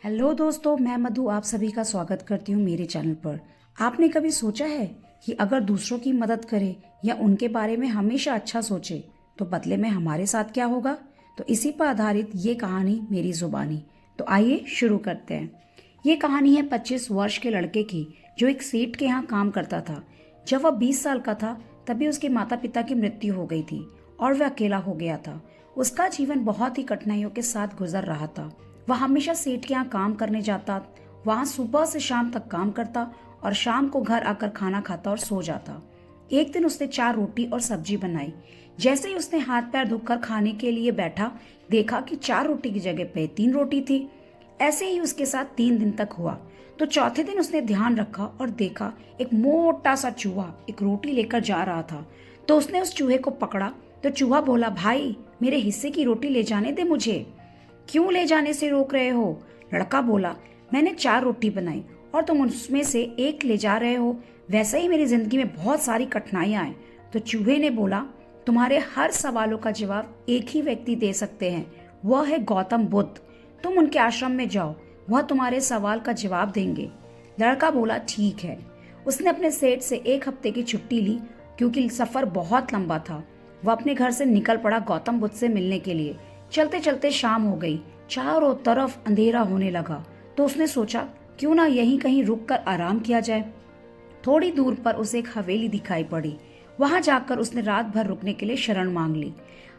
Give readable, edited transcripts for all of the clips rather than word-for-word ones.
Hello दोस्तों, मैं मधु आप सभी का स्वागत करती हूँ मेरे चैनल पर। आपने कभी सोचा है कि अगर दूसरों की मदद करें या उनके बारे में हमेशा अच्छा सोचे तो बदले में हमारे साथ क्या होगा? तो इसी पर आधारित ये कहानी मेरी जुबानी। तो आइए शुरू करते हैं। ये कहानी है 25 वर्ष के लड़के की जो एक सेठ के यहाँ काम करता था। जब वह 20 साल का था तभी उसके माता पिता की मृत्यु हो गई थी और वह अकेला हो गया था। उसका जीवन बहुत ही कठिनाइयों के साथ गुजर रहा था। वह हमेशा सेठ के यहाँ काम करने जाता, वहाँ सुबह से शाम तक काम करता और शाम को घर आकर खाना खाता और सो जाता। एक दिन उसने 4 रोटी और सब्जी बनाई। जैसे ही उसने हाथ पैर धोकर खाने के लिए बैठा, देखा कि 4 रोटी की जगह पे 3 रोटी थी। ऐसे ही उसके साथ 3 दिन तक हुआ। तो चौथे दिन उसने ध्यान रखा और देखा एक मोटा सा चूहा एक रोटी लेकर जा रहा था। तो उसने उस चूहे को पकड़ा तो चूहा बोला, भाई मेरे हिस्से की रोटी ले जाने दे मुझे। क्यों ले जाने से रोक रहे हो? लड़का बोला, मैंने 4 रोटी बनाई और तुम उसमें से एक ले जा रहे हो। वैसे ही मेरी जिंदगी में बहुत सारी कठिनाइयां हैं। तो चूहे ने बोला, तुम्हारे हर सवालों का जवाब एक ही व्यक्ति दे सकते हैं, वह है गौतम बुद्ध। तुम उनके आश्रम में जाओ, वह तुम्हारे सवाल का जवाब देंगे। लड़का बोला, ठीक है। उसने अपने सेठ से 1 हफ्ते की छुट्टी ली क्योंकि सफर बहुत लंबा था। वह अपने घर से निकल पड़ा गौतम बुद्ध से मिलने के लिए। चलते चलते शाम हो गई, चारों तरफ अंधेरा होने लगा। तो उसने सोचा क्यों ना यहीं कहीं रुककर आराम किया जाए। थोड़ी दूर पर उसे एक हवेली दिखाई पड़ी। वहां जाकर उसने रात भर रुकने के लिए शरण मांग ली।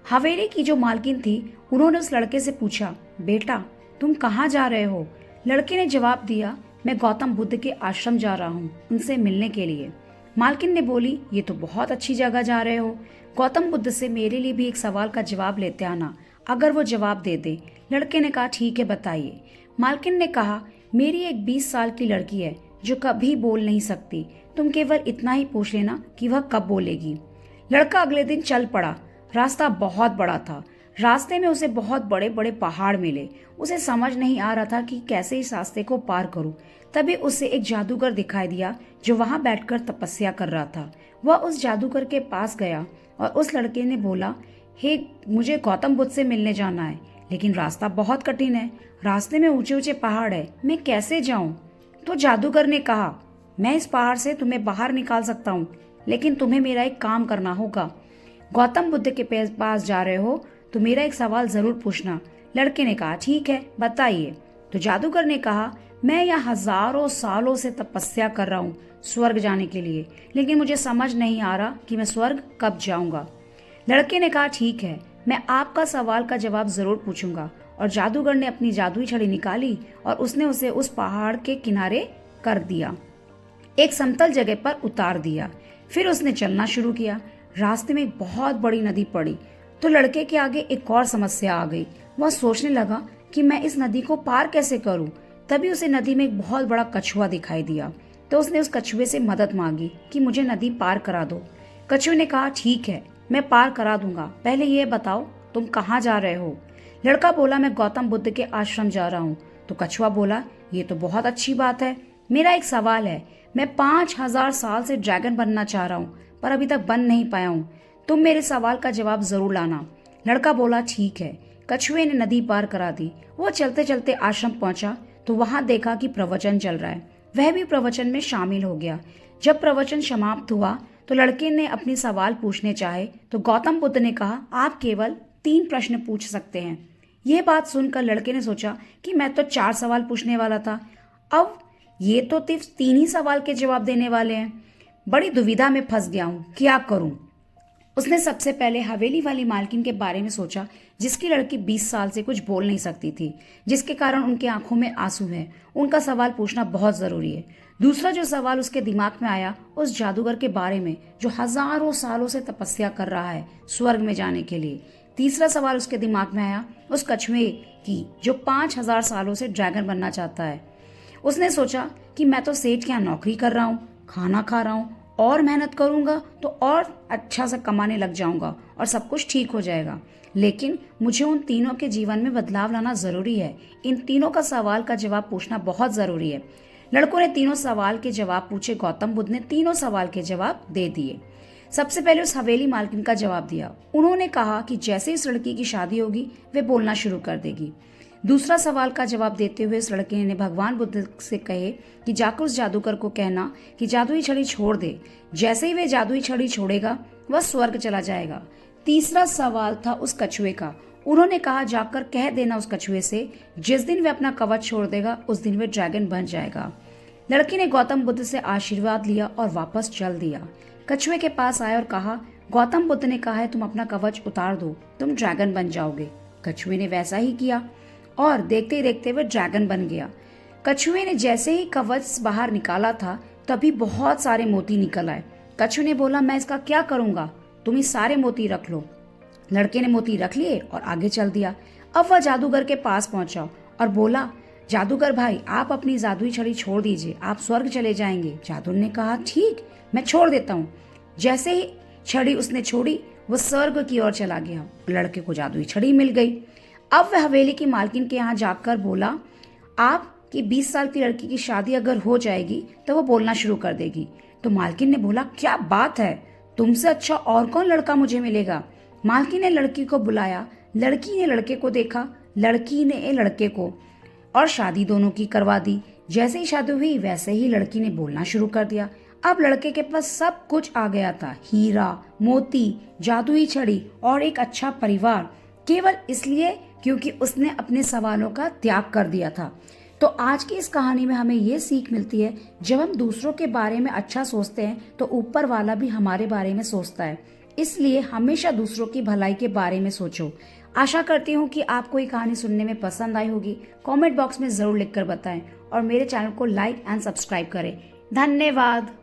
हवेली की जो मालकिन थी, उन्होंने उस लड़के से पूछा, बेटा तुम कहाँ जा रहे हो? लड़के ने जवाब दिया, मैं गौतम बुद्ध के आश्रम जा रहा हूँ, उनसे मिलने के लिए। मालकिन ने बोली, ये तो बहुत अच्छी जगह जा रहे हो। गौतम बुद्ध से मेरे लिए भी एक सवाल का जवाब लेते आना, अगर वो जवाब दे दे। लड़के ने कहा, ठीक है बताइए। मालकिन ने कहा, मेरी एक 20 साल की लड़की है जो कभी बोल नहीं सकती। तुम केवल इतना ही पूछ लेना कि वह कब बोलेगी। लड़का अगले दिन चल पड़ा। रास्ता बहुत बड़ा था। रास्ते में उसे बहुत बड़े बड़े पहाड़ मिले। उसे समझ नहीं आ रहा था कि कैसे इस रास्ते को पार करूं। तभी उसे एक जादूगर दिखाई दिया जो वहां बैठकर तपस्या कर रहा था। वह उस जादूगर के पास गया और उस लड़के ने बोला, हे मुझे गौतम बुद्ध से मिलने जाना है, लेकिन रास्ता बहुत कठिन है। रास्ते में ऊंचे ऊंचे पहाड़ है, मैं कैसे जाऊं? तो जादूगर ने कहा, मैं इस पहाड़ से तुम्हें बाहर निकाल सकता हूँ, लेकिन तुम्हें मेरा एक काम करना होगा। गौतम बुद्ध के पास जा रहे हो तो मेरा एक सवाल जरूर पूछना। लड़के ने कहा, ठीक है बताइए। तो जादूगर ने कहा, मैं यहाँ हजारों सालों से तपस्या कर रहा हूँ स्वर्ग जाने के लिए, लेकिन मुझे समझ नहीं आ रहा कि मैं स्वर्ग कब जाऊंगा। लड़के ने कहा, ठीक है, मैं आपका सवाल का जवाब जरूर पूछूंगा। और जादूगर ने अपनी जादुई छड़ी निकाली और उसने उसे उस पहाड़ के किनारे कर दिया, एक समतल जगह पर उतार दिया। फिर उसने चलना शुरू किया। रास्ते में एक बहुत बड़ी नदी पड़ी। तो लड़के के आगे एक और समस्या आ गई। वह सोचने लगा कि मैं इस नदी को पार कैसे करूं। तभी उसे नदी में एक बहुत बड़ा कछुआ दिखाई दिया। तो उसने उस कछुए से मदद मांगी कि मुझे नदी पार करा दो। कछुए ने कहा, ठीक है मैं पार करा दूंगा, पहले ये बताओ तुम कहाँ जा रहे हो? लड़का बोला, मैं गौतम बुद्ध के आश्रम जा रहा हूँ। तो कछुआ बोला, ये तो बहुत अच्छी बात है। मेरा एक सवाल है, मैं 5000 साल से ड्रैगन बनना चाह रहा हूँ पर अभी तक बन नहीं पाया हूँ। तुम मेरे सवाल का जवाब जरूर लाना। लड़का बोला, ठीक है। कछुए ने नदी पार करा दी। वो चलते चलते आश्रम पहुंचा तो वहां देखा कि प्रवचन चल रहा है। वह भी प्रवचन में शामिल हो गया। जब प्रवचन समाप्त हुआ तो लड़के ने अपने सवाल पूछने चाहे तो गौतम बुद्ध ने कहा, आप केवल 3 प्रश्न पूछ सकते हैं। यह बात सुनकर लड़के ने सोचा कि मैं तो 4 सवाल पूछने वाला था, अब ये तो सिर्फ 3 ही सवाल के जवाब देने वाले हैं। बड़ी दुविधा में फंस गया हूँ, क्या करूं? उसने सबसे पहले हवेली वाली मालकिन के बारे में सोचा, जिसकी लड़की 20 साल से कुछ बोल नहीं सकती थी, जिसके कारण उनकी आंखों में आंसू हैं। उनका सवाल पूछना बहुत जरूरी है। दूसरा जो सवाल उसके दिमाग में आया, उस जादूगर के बारे में जो हजारों सालों से तपस्या कर रहा है स्वर्ग में जाने के लिए। तीसरा सवाल उसके दिमाग में आया, उस कछुए की जो 5000 सालों से ड्रैगन बनना चाहता है। उसने सोचा कि मैं तो सेठ के यहाँ नौकरी कर रहा हूँ, खाना खा रहा हूँ, और मेहनत करूंगा तो और अच्छा से कमाने लग जाऊंगा और सब कुछ ठीक हो जाएगा, लेकिन मुझे उन तीनों के जीवन में बदलाव लाना जरूरी है। इन तीनों का सवाल का जवाब पूछना बहुत जरूरी है। लड़कों ने तीनों सवाल के जवाब पूछे। गौतम बुद्ध ने तीनों सवाल के जवाब दे दिए। सबसे पहले उस हवेली मालकिन का जवाब दिया। उन्होंने कहा कि जैसे इस लड़की की शादी होगी वे बोलना शुरू कर देगी। दूसरा सवाल का जवाब देते हुए उस लड़के ने भगवान बुद्ध से कहे कि जाकर उस जादूगर को कहना कि जादुई छड़ी छोड़ दे। जैसे ही वे जादुई छड़ी छोड़ेगा वह स्वर्ग चला जाएगा। तीसरा सवाल था उस कछुए का। उन्होंने कहा जाकर कह देना उस कछुए से जिस दिन वह अपना कवच छोड़ देगा उस दिन वह ड्रैगन बन जाएगा। लड़की ने गौतम बुद्ध से आशीर्वाद लिया और वापस चल दिया। कछुए के पास आया और कहा गौतम बुद्ध ने कहा है तुम अपना कवच उतार दो, तुम ड्रैगन बन जाओगे। कछुए ने वैसा ही किया और देखते ही देखते वह ड्रैगन बन गया। कछुए ने जैसे ही कवच बाहर निकाला था तभी बहुत सारे मोती निकल आए। कछुए ने बोला मैं इसका क्या करूंगा, तुम ये सारे मोती रख लो। लड़के ने मोती रख लिए और आगे चल दिया। अब वह जादूगर के पास पहुंचा और बोला जादूगर भाई आप अपनी जादुई छड़ी छोड़ दीजिए, आप स्वर्ग चले जाएंगे। जादूगर ने कहा ठीक मैं छोड़ देता हूँ। जैसे ही छड़ी उसने छोड़ी वो स्वर्ग की ओर चला गया। लड़के को जादुई छड़ी मिल गई। अब वह हवेली की मालकिन के यहाँ जाकर बोला आपकी 20 साल की लड़की की शादी अगर हो जाएगी तो वो बोलना शुरू कर देगी। तो मालकिन ने बोला क्या बात है, तुमसे अच्छा और कौन लड़का मुझे मिलेगा। मालकिन ने लड़की को बुलाया, लड़की ने लड़के को देखा, लड़की ने लड़के को, और शादी दोनों की करवा दी। जैसे ही शादी हुई वैसे ही लड़की ने बोलना शुरू कर दिया। अब लड़के के पास सब कुछ आ गया था, हीरा मोती, जादुई छड़ी और एक अच्छा परिवार, केवल इसलिए क्योंकि उसने अपने सवालों का त्याग कर दिया था। तो आज की इस कहानी में हमें ये सीख मिलती है जब हम दूसरों के बारे में अच्छा सोचते हैं तो ऊपर वाला भी हमारे बारे में सोचता है। इसलिए हमेशा दूसरों की भलाई के बारे में सोचो। आशा करती हूँ कि आपको ये कहानी सुनने में पसंद आई होगी। कमेंट बॉक्स में जरूर लिखकर बताएं और मेरे चैनल को लाइक एंड सब्सक्राइब करें। धन्यवाद।